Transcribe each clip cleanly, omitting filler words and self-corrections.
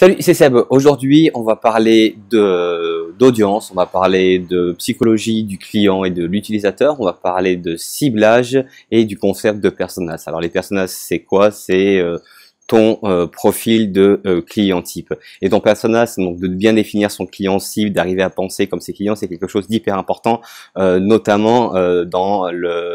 Salut, c'est Seb. Aujourd'hui, on va parler d'audience, on va parler de psychologie du client et de l'utilisateur, on va parler de ciblage et du concept de personas. Alors les personas, c'est quoi? C'est ton profil de client type. Et ton persona, c'est donc de bien définir son client cible, d'arriver à penser comme ses clients, c'est quelque chose d'hyper important, notamment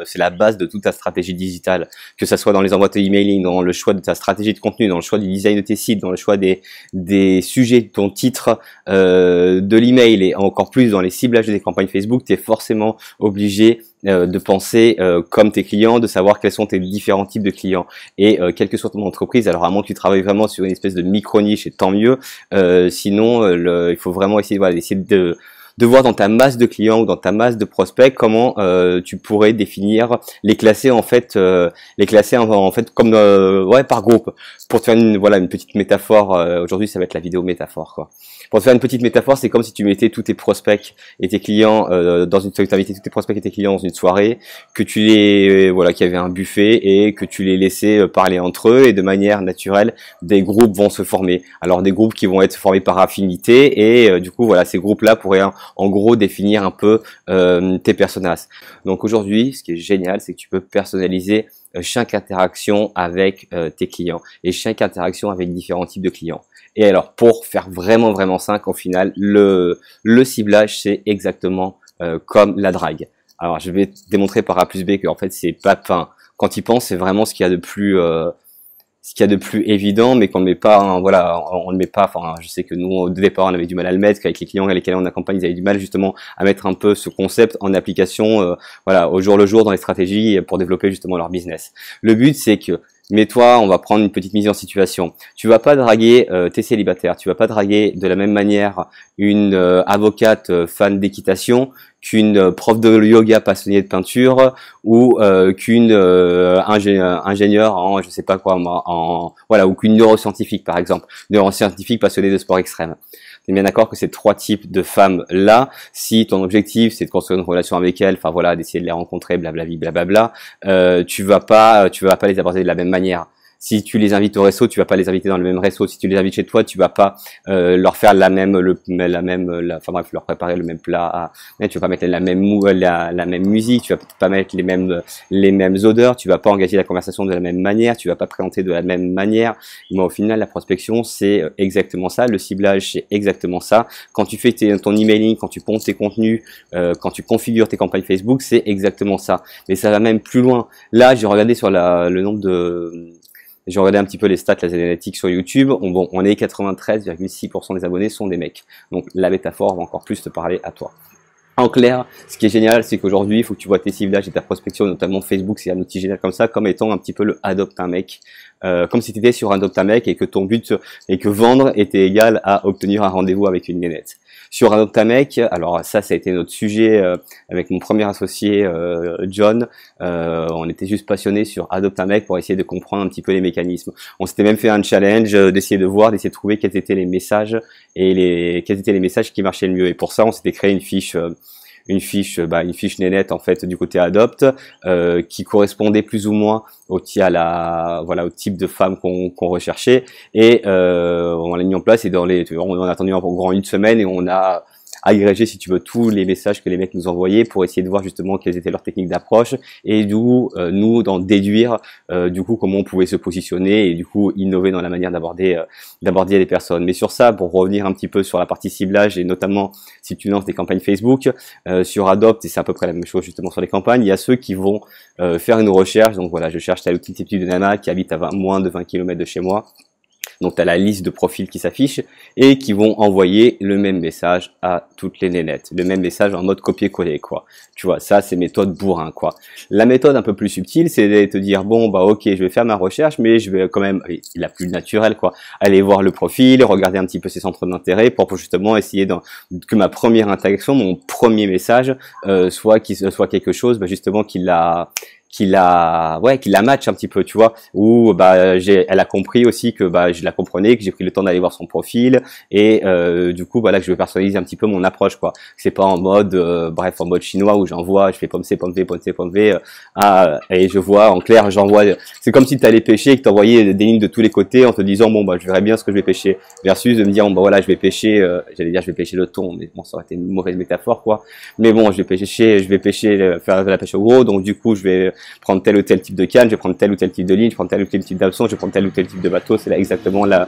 c'est la base de toute ta stratégie digitale, que ça soit dans les envois de emailing, dans le choix de ta stratégie de contenu, dans le choix du design de tes sites, dans le choix des sujets de ton titre, de l'email et encore plus dans les ciblages des campagnes Facebook, tu es forcément obligé de penser comme tes clients, de savoir quels sont tes différents types de clients et quelle que soit ton entreprise, alors à moins que tu travailles vraiment sur une espèce de micro-niche et tant mieux, sinon il faut vraiment essayer, voilà, d'essayer de voir dans ta masse de clients ou dans ta masse de prospects comment tu pourrais définir les classer en fait comme par groupe. Pour te faire une petite métaphore, aujourd'hui ça va être la vidéo métaphore quoi. Pour te faire une petite métaphore, c'est comme si tu mettais tous tes prospects et tes clients tu invitais tous tes prospects et tes clients dans une soirée, que tu qu'il y avait un buffet et que tu les laissais parler entre eux et de manière naturelle, des groupes vont se former. Alors des groupes qui vont être formés par affinité et du coup voilà, ces groupes-là pourraient en gros définir un peu tes personas. Donc aujourd'hui, ce qui est génial, c'est que tu peux personnaliser chaque interaction avec tes clients et chaque interaction avec différents types de clients. Et alors, pour faire vraiment simple, au final, le ciblage, c'est exactement comme la drague. Alors, je vais te démontrer par A plus B que en fait, c'est pas, quand tu y penses, c'est vraiment ce qu'il y a de plus évident, mais qu'on ne met pas, on ne met pas, je sais que nous, au départ, on avait du mal à le mettre, qu'avec les clients avec lesquels on accompagne, ils avaient du mal justement à mettre un peu ce concept en application, au jour le jour dans les stratégies pour développer justement leur business. Le but, c'est que, mets-toi, on va prendre une petite mise en situation. Tu vas pas draguer tes célibataires, tu vas pas draguer de la même manière une avocate fan d'équitation qu'une prof de yoga passionnée de peinture ou qu'une ingénieure en je sais pas quoi ou qu'une neuroscientifique par exemple, neuroscientifique passionnée de sport extrême. Tu es bien d'accord que ces trois types de femmes là, si ton objectif c'est de construire une relation avec elles, d'essayer de les rencontrer, blablabla, tu vas pas les aborder de la même manière. Si tu les invites au resto, tu vas pas les inviter dans le même resto. Si tu les invites chez toi, tu vas pas leur faire leur préparer le même plat. Tu vas pas mettre la même musique. Tu vas pas mettre les mêmes odeurs. Tu vas pas engager la conversation de la même manière. Tu vas pas présenter de la même manière. Mais au final, la prospection, c'est exactement ça. Le ciblage, c'est exactement ça. Quand tu fais ton emailing, quand tu ponds tes contenus, quand tu configures tes campagnes Facebook, c'est exactement ça. Mais ça va même plus loin. Là, j'ai regardé sur le nombre de j'ai regardé un petit peu les stats, les analytics sur YouTube. On est 93,6% des abonnés sont des mecs. Donc la métaphore va encore plus te parler à toi. En clair, ce qui est génial, c'est qu'aujourd'hui, il faut que tu vois tes ciblages et ta prospection, notamment Facebook, c'est un outil génial comme ça, comme étant un petit peu le adopte un mec. Comme si tu étais sur adopte un mec et que ton but et que vendre était égal à obtenir un rendez-vous avec une nénette. Sur adopte un mec, alors ça a été notre sujet avec mon premier associé John. On était juste passionnés sur adopte un mec pour essayer de comprendre un petit peu les mécanismes. On s'était même fait un challenge d'essayer de trouver quels étaient les messages qui marchaient le mieux. Et pour ça, on s'était créé une fiche nénette en fait du côté adopte qui correspondait plus ou moins au type de femme qu'on recherchait et on l'a mis en place et on a attendu en grand une semaine et on a agrégé, si tu veux, tous les messages que les mecs nous envoyaient pour essayer de voir justement quelles étaient leurs techniques d'approche et d'où d'en déduire du coup comment on pouvait se positionner et du coup innover dans la manière d'aborder les personnes. Mais sur ça, pour revenir un petit peu sur la partie ciblage et notamment si tu lances des campagnes Facebook sur Adopt, et c'est à peu près la même chose justement sur les campagnes, il y a ceux qui vont faire une recherche. Donc voilà, je cherche tel type de nana qui habite à moins de 20 km de chez moi. Donc tu as la liste de profils qui s'affiche et qui vont envoyer le même message à toutes les nénettes. Le même message en mode copier-coller quoi. Tu vois, ça c'est méthode bourrin quoi. La méthode un peu plus subtile, c'est de te dire bon ok, je vais faire ma recherche mais je vais quand même la plus naturelle quoi, aller voir le profil, regarder un petit peu ses centres d'intérêt pour justement essayer que ma première interaction, mon premier message soit quelque chose justement qui qui la match un petit peu, tu vois, où bah elle a compris aussi que bah je la comprenais, que j'ai pris le temps d'aller voir son profil et du coup voilà que je veux personnaliser un petit peu mon approche quoi. C'est pas en mode bref en mode chinois où j'envoie, je fais pomme C, et je vois en clair, j'envoie. C'est comme si tu allais pêcher et que t'envoyais des lignes de tous les côtés en te disant bon bah je verrai bien ce que je vais pêcher, versus de me dire bon bah voilà je vais pêcher, j'allais dire je vais pêcher le thon, mais bon ça aurait été une mauvaise métaphore quoi. Mais bon je vais pêcher, faire de la pêche au gros, donc du coup je vais prendre tel ou tel type de canne, je vais prendre tel ou tel type de ligne, je vais prendre tel ou tel type d'hameçon, je vais prendre tel ou tel type de bateau, c'est là exactement la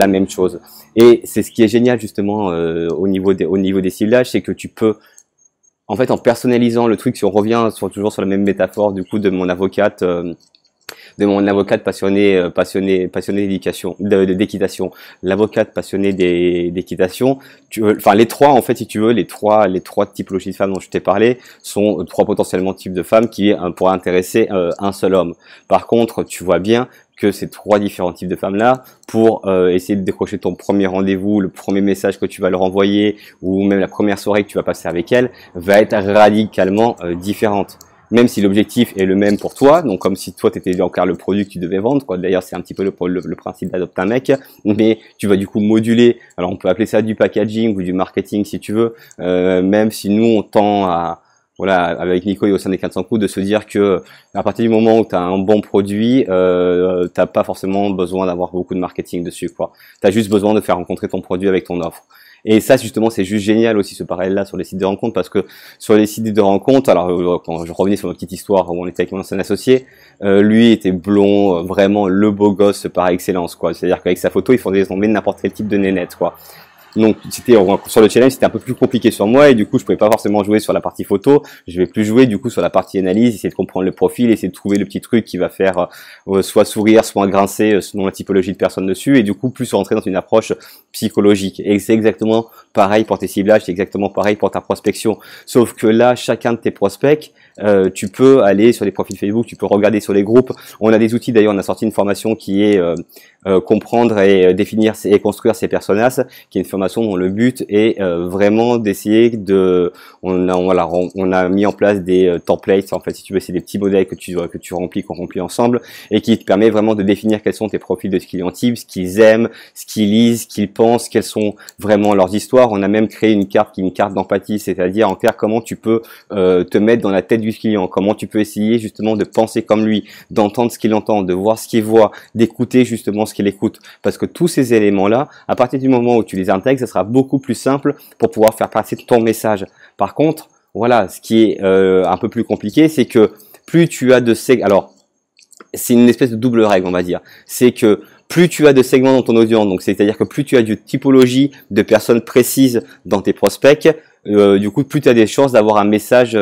même chose. Et c'est ce qui est génial justement au niveau des ciblages, c'est que tu peux en fait en personnalisant le truc, si on revient toujours sur la même métaphore du coup de mon avocate passionnée d'équitation, l'avocate passionnée d'équitation, enfin les trois en fait si tu veux, les trois typologies de femmes dont je t'ai parlé sont trois potentiellement types de femmes qui pourraient intéresser un seul homme. Par contre, tu vois bien que ces trois différents types de femmes-là, pour essayer de décrocher ton premier rendez-vous, le premier message que tu vas leur envoyer, ou même la première soirée que tu vas passer avec elle, va être radicalement différente. Même si l'objectif est le même pour toi, donc comme si toi tu étais encore le produit que tu devais vendre, quoi. D'ailleurs c'est un petit peu le principe d'Adopte un mec, mais tu vas du coup moduler, alors on peut appeler ça du packaging ou du marketing si tu veux, même si nous on tend à, voilà, avec Nico et au sein des 400 coups, de se dire que à partir du moment où tu as un bon produit, t'as pas forcément besoin d'avoir beaucoup de marketing dessus, quoi. T'as juste besoin de faire rencontrer ton produit avec ton offre. Et ça, justement, c'est juste génial aussi ce parallèle-là sur les sites de rencontres, parce que sur les sites de rencontres, alors quand je revenais sur ma petite histoire où on était avec mon ancien associé, lui était blond, vraiment le beau gosse par excellence, quoi. C'est-à-dire qu'avec sa photo, il faisait tomber n'importe quel type de nénette, quoi. Donc c'était sur le challenge, c'était un peu plus compliqué sur moi et du coup je pouvais pas forcément jouer sur la partie photo. Je vais plus jouer du coup sur la partie analyse, essayer de comprendre le profil, essayer de trouver le petit truc qui va faire soit sourire, soit grincer selon la typologie de personne dessus et du coup plus rentrer dans une approche psychologique. Et c'est exactement pareil pour tes ciblages, c'est exactement pareil pour ta prospection. Sauf que là, chacun de tes prospects, tu peux aller sur les profils Facebook, tu peux regarder sur les groupes. On a des outils d'ailleurs, on a sorti une formation qui est comprendre et définir et construire ses personas, qui est une formation dont le but est vraiment d'essayer de, on a mis en place des templates, en fait si tu veux c'est des petits modèles que tu remplis, qu'on remplit ensemble et qui te permet vraiment de définir quels sont tes profils de clients types, ce qu'ils aiment, ce qu'ils lisent, ce qu'ils pensent, quelles sont vraiment leurs histoires. On a même créé une carte d'empathie, c'est-à-dire en clair comment tu peux te mettre dans la tête du client, comment tu peux essayer justement de penser comme lui, d'entendre ce qu'il entend, de voir ce qu'il voit, d'écouter justement ce qu'il écoute, parce que tous ces éléments-là, à partir du moment où tu les intègres, ça sera beaucoup plus simple pour pouvoir faire passer ton message. Par contre, voilà, ce qui est un peu plus compliqué, c'est que plus tu as de segments, alors c'est une espèce de double règle, on va dire, c'est que plus tu as de segments dans ton audience, donc c'est-à-dire que plus tu as de typologie de personnes précises dans tes prospects, du coup plus tu as des chances d'avoir un message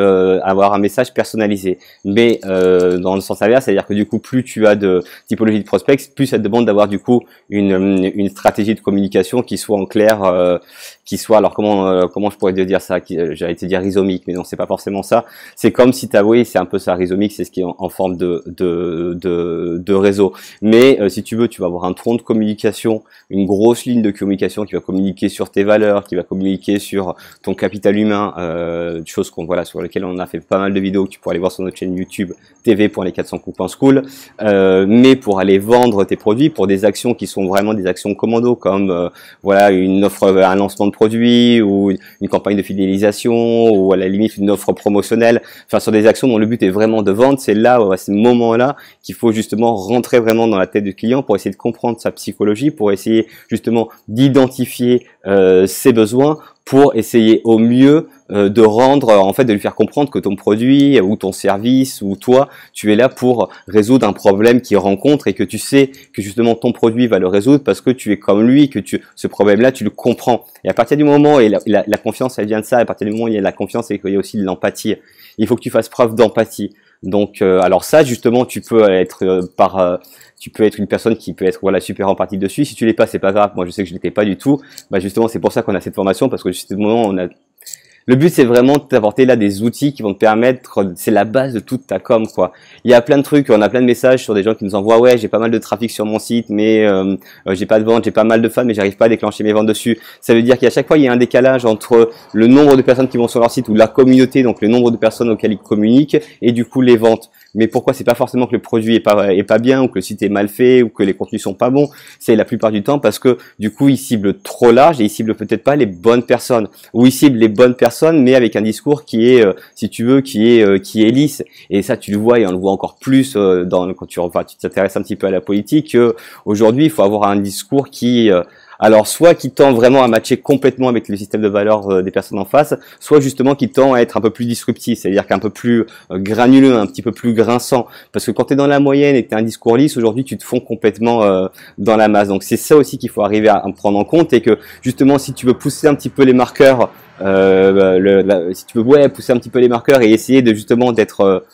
personnalisé. Mais dans le sens inverse, c'est-à-dire que du coup plus tu as de typologie de prospects, plus ça te demande d'avoir du coup une stratégie de communication qui soit en clair, qui soit, alors comment je pourrais te dire ça, j'allais te dire rhizomique, mais non c'est pas forcément ça. C'est comme si tu as, oui c'est un peu ça, rhizomique, c'est ce qui est en forme de réseau. Mais si tu veux, tu vas avoir un tronc de communication, une grosse ligne de communication qui va communiquer sur tes valeurs, qui va communiquer sur ton capital humain, chose sur lesquelles on a fait pas mal de vidéos que tu pourras aller voir sur notre chaîne YouTube TV pour les 400 coups.school, mais pour aller vendre tes produits, pour des actions qui sont vraiment des actions commando, comme une offre, un lancement de produit ou une campagne de fidélisation ou à la limite une offre promotionnelle, enfin sur des actions dont le but est vraiment de vendre, c'est là, à ce moment-là, qu'il faut justement rentrer vraiment dans la tête du client pour essayer de comprendre sa psychologie, pour essayer justement d'identifier ses besoins, pour essayer au mieux de rendre, en fait, de lui faire comprendre que ton produit ou ton service ou toi, tu es là pour résoudre un problème qu'il rencontre et que tu sais que justement ton produit va le résoudre parce que tu es comme lui, que ce problème-là, tu le comprends. Et à partir du moment, et la confiance, elle vient de ça, à partir du moment où il y a de la confiance et qu'il y a aussi de l'empathie, il faut que tu fasses preuve d'empathie. Donc, alors ça, justement, tu peux être tu peux être une personne qui peut être super empathique dessus. Si tu l'es pas, c'est pas grave. Moi, je sais que je l'étais pas du tout. Justement, c'est pour ça qu'on a cette formation parce que justement, Le but, c'est vraiment de t'apporter là des outils qui vont te permettre, c'est la base de toute ta com, quoi. Il y a plein de trucs, on a plein de messages sur des gens qui nous envoient, ouais, j'ai pas mal de trafic sur mon site, mais j'ai pas de vente, j'ai pas mal de fans, mais j'arrive pas à déclencher mes ventes dessus. Ça veut dire qu'à chaque fois, il y a un décalage entre le nombre de personnes qui vont sur leur site ou la communauté, donc le nombre de personnes auxquelles ils communiquent, et du coup les ventes. Mais pourquoi? C'est pas forcément que le produit est pas bien, ou que le site est mal fait, ou que les contenus sont pas bons. C'est la plupart du temps parce que du coup ils ciblent trop large et ils ciblent peut-être pas les bonnes personnes, ou ils ciblent les bonnes personnes mais avec un discours qui est, si tu veux, qui est lisse. Et ça tu le vois, et on le voit encore plus quand tu t'intéresses un petit peu à la politique. Aujourd'hui il faut avoir un discours qui alors soit qui tend vraiment à matcher complètement avec le système de valeurs des personnes en face, soit justement qui tend à être un peu plus disruptif, c'est-à-dire qu'un peu plus granuleux, un petit peu plus grinçant. Parce que quand tu es dans la moyenne et que tu as un discours lisse, aujourd'hui tu te fonds complètement dans la masse. Donc c'est ça aussi qu'il faut arriver à prendre en compte, et que justement si tu veux pousser un petit peu les marqueurs, si tu veux pousser un petit peu les marqueurs et essayer de justement d'être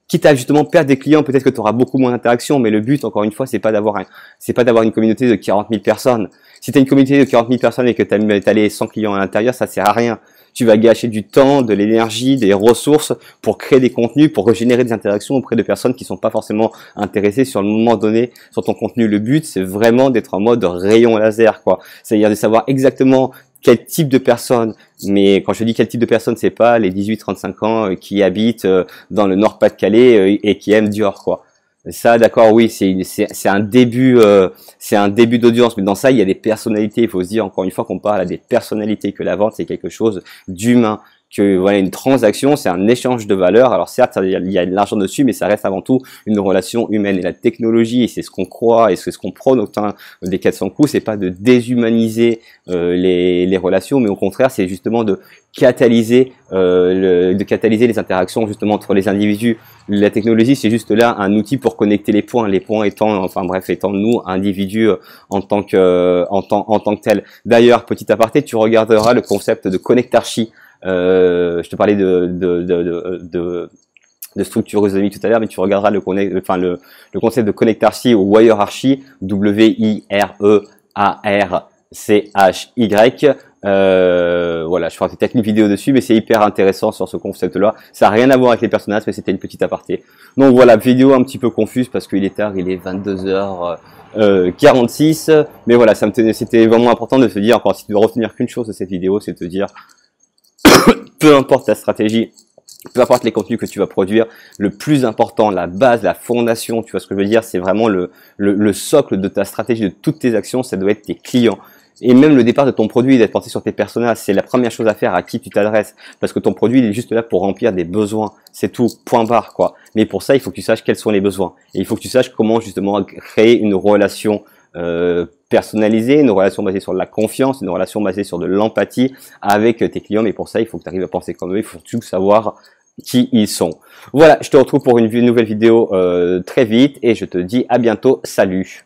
quitte à justement perdre des clients, peut-être que tu auras beaucoup moins d'interactions, mais le but, encore une fois, c'est pas d'avoir une communauté de 40 000 personnes. Si tu as une communauté de 40 000 personnes et que tu as les 100 clients à l'intérieur, ça sert à rien. Tu vas gâcher du temps, de l'énergie, des ressources pour créer des contenus, pour régénérer des interactions auprès de personnes qui sont pas forcément intéressées sur le moment donné sur ton contenu. Le but, c'est vraiment d'être en mode rayon laser, quoi. C'est-à-dire de savoir exactement quel type de personne, mais quand je dis quel type de personne, c'est pas les 18-35 ans qui habitent dans le Nord-Pas-de-Calais et qui aiment Dior, quoi. Ça, d'accord, oui, c'est un début d'audience, mais dans ça, il y a des personnalités. Il faut se dire encore une fois qu'on parle à des personnalités, que la vente c'est quelque chose d'humain, que voilà, une transaction c'est un échange de valeurs. Alors certes, il y a de l'argent dessus, mais ça reste avant tout une relation humaine. Et la technologie, et c'est ce qu'on croit et c'est ce qu'on prône au sein des 400 coups, c'est pas de déshumaniser les relations, mais au contraire, c'est justement de catalyser les interactions justement entre les individus. La technologie, c'est juste là un outil pour connecter les points étant, enfin bref, étant nous individus en tant que tel. D'ailleurs, petit aparté, tu regarderas le concept de connectarchie. Je te parlais de structurosomique tout à l'heure, mais tu regarderas le concept de connectarchie ou wirearchy, WIREARCHY. Voilà, je ferai peut-être une vidéo dessus, mais c'est hyper intéressant sur ce concept-là. Ça n'a rien à voir avec les personnages, mais c'était une petite aparté. Donc voilà, vidéo un petit peu confuse parce qu'il est tard, il est 22h46. Mais voilà, c'était vraiment important de se dire, encore si tu dois retenir qu'une chose de cette vidéo, c'est de te dire, peu importe ta stratégie, peu importe les contenus que tu vas produire, le plus important, la base, la fondation, tu vois ce que je veux dire, c'est vraiment le socle de ta stratégie, de toutes tes actions, ça doit être tes clients. Et même le départ de ton produit, d'être porté sur tes personas, c'est la première chose à faire, à qui tu t'adresses. Parce que ton produit, il est juste là pour remplir des besoins. C'est tout, point barre, quoi. Mais pour ça, il faut que tu saches quels sont les besoins. Et il faut que tu saches comment, justement, créer une relation personnalisée, une relation basée sur de la confiance, une relation basée sur de l'empathie avec tes clients. Mais pour ça, il faut que tu arrives à penser comme eux, il faut surtout savoir qui ils sont. Voilà, je te retrouve pour une nouvelle vidéo très vite et je te dis à bientôt. Salut!